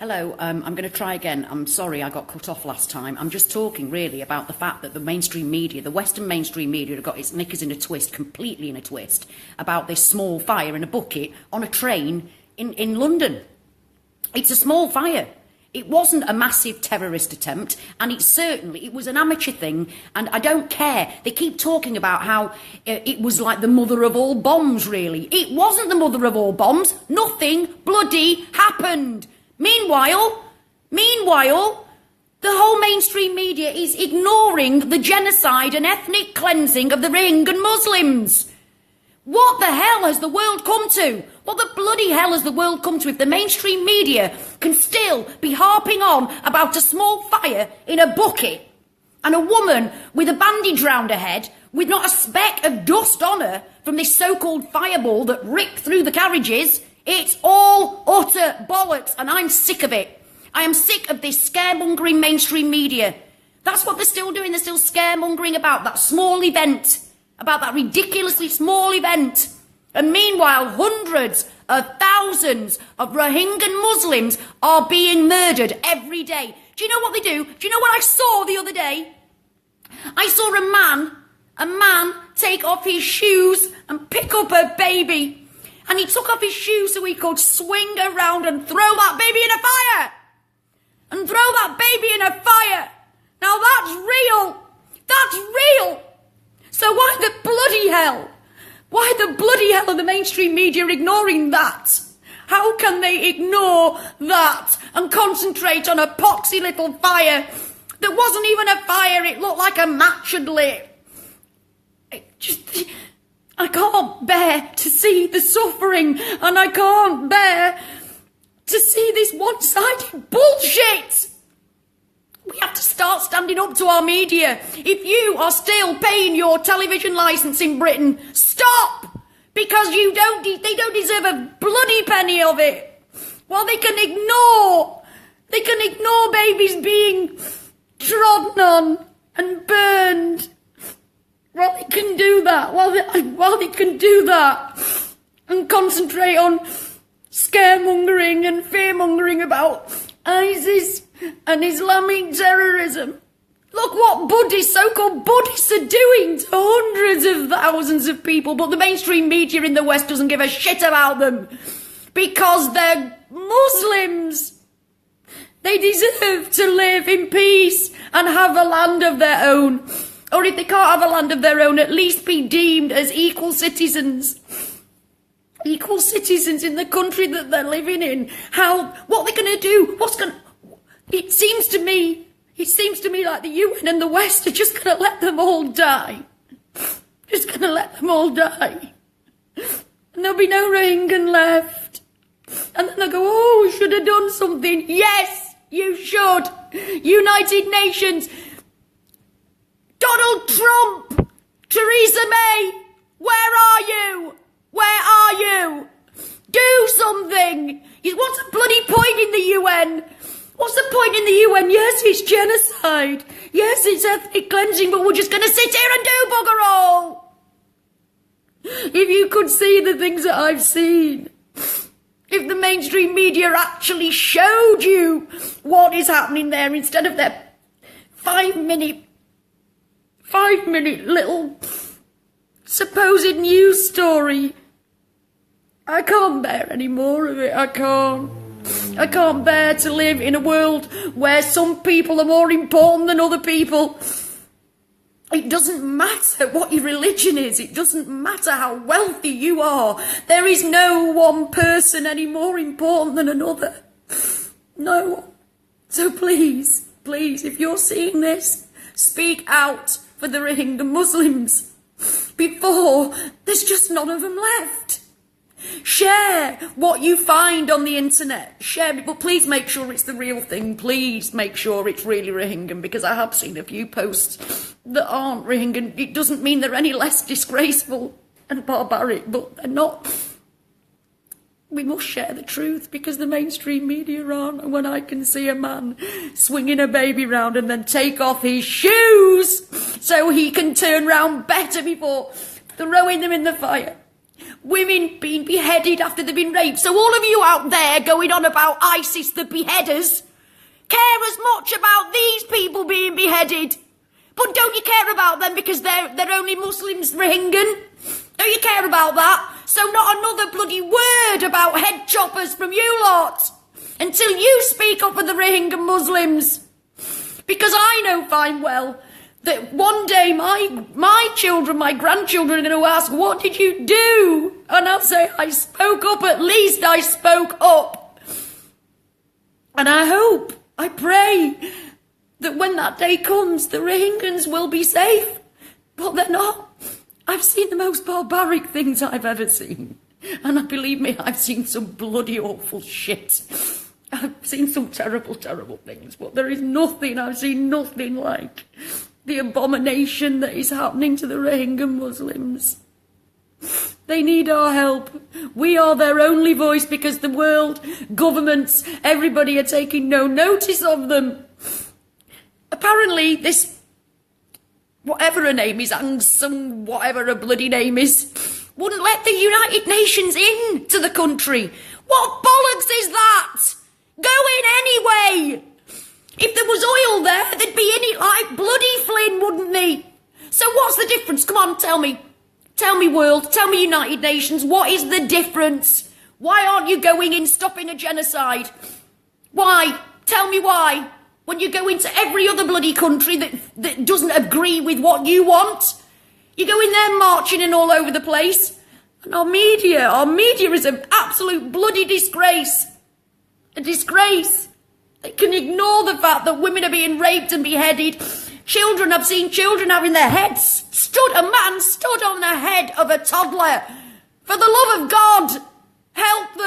Hello, I'm going to try again. I'm sorry I got cut off last time. I'm just talking really about the fact that the mainstream media, the Western mainstream media, have got its knickers in a twist, completely in a twist, about this small fire in a bucket on a train in London. It's a small fire. It wasn't a massive terrorist attempt, and it was an amateur thing, and I don't care. They keep talking about how it was like the mother of all bombs, really. It wasn't the mother of all bombs. Nothing bloody happened. Meanwhile, the whole mainstream media is ignoring the genocide and ethnic cleansing of the Rohingya Muslims. What the hell has the world come to? What the bloody hell has the world come to if the mainstream media can still be harping on about a small fire in a bucket and a woman with a bandage round her head with not a speck of dust on her from this so-called fireball that ripped through the carriages? It's all utter bollocks, and I'm sick of it. I am sick of this scaremongering mainstream media. That's what they're still doing. They're still scaremongering about that small event, about that ridiculously small event. And meanwhile, hundreds of thousands of Rohingya Muslims are being murdered every day. Do you know what they do? Do you know what I saw the other day? I saw a man take off his shoes and pick up a baby. And he took off his shoes so he could swing around and throw that baby in a fire. And throw that baby in a fire. Now that's real. That's real. So why the bloody hell? Why the bloody hell are the mainstream media ignoring that? How can they ignore that and concentrate on a poxy little fire that wasn't even a fire? It looked like a match had lit. I can't bear to see the suffering, and I can't bear to see this one-sided bullshit. We have to start standing up to our media. If you are still paying your television licence in Britain, stop! Because they don't deserve a bloody penny of it. While they can ignore babies being trodden on and burned. While they can do that, and concentrate on scaremongering and fearmongering about ISIS and Islamic terrorism. Look what so-called Buddhists are doing to hundreds of thousands of people, but the mainstream media in the West doesn't give a shit about them because they're Muslims. They deserve to live in peace and have a land of their own. Or if they can't have a land of their own, at least be deemed as equal citizens. Equal citizens in the country that they're living in. What they're going to do? It seems to me like the UN and the West are just going to let them all die. Just going to let them all die. And there'll be no Rohingya left. And then they'll go, oh, we should have done something. Yes, you should. United Nations. Donald Trump, Theresa May, where are you? Where are you? Do something. What's the bloody point in the UN? What's the point in the UN? Yes, it's genocide. Yes, it's ethnic cleansing, but we're just going to sit here and do bugger all. If you could see the things that I've seen. If the mainstream media actually showed you what is happening there instead of their 5 minute little supposed news story. I can't bear any more of it. I can't bear to live in a world where some people are more important than other people. It doesn't matter what your religion is. It doesn't matter how wealthy you are. There is no one person any more important than another. No one. So please, if you're seeing this, speak out for the Rohingya Muslims before there's just none of them left. Share what you find on the internet. Share it, but please make sure it's the real thing. Please make sure it's really Rohingya, because I have seen a few posts that aren't Rohingya. It doesn't mean they're any less disgraceful and barbaric, but they're not. We must share the truth because the mainstream media aren't. And when I can see a man swinging a baby round and then take off his shoes so he can turn round better before throwing them in the fire. women being beheaded after they've been raped. So all of you out there going on about ISIS, the beheaders, care as much about these people being beheaded. But don't you care about them because they're only Muslims, Rohingyan? Don't you care about that? So not another bloody word about head choppers from you lot until you speak up for the Rohingya Muslims. Because I know fine well that one day my children, my grandchildren are going to ask, what did you do? And I'll say, I spoke up, at least I spoke up. And I hope, I pray that when that day comes, the Rohingyans will be safe. But they're not. I've seen the most barbaric things I've ever seen. And believe me, I've seen some bloody awful shit. I've seen some terrible, terrible things. But there is nothing, I've seen nothing like the abomination that is happening to the Rohingya Muslims. They need our help. We are their only voice because the world, governments, everybody are taking no notice of them. Apparently this, whatever her name is, Aung San, whatever her bloody name is, wouldn't let the United Nations in to the country. What bollocks is that? Go in anyway. If there was oil there, they'd be in it like bloody Flynn, wouldn't they? So what's the difference? Come on, tell me. Tell me, world. Tell me, United Nations. What is the difference? Why aren't you going in stopping a genocide? Why? Tell me why. When you go into every other bloody country that doesn't agree with what you want, you go in there marching and all over the place. And our media is an absolute bloody disgrace. A disgrace. They can ignore the fact that women are being raped and beheaded. Children, I've seen children having their heads a man stood on the head of a toddler. For the love of God, help them.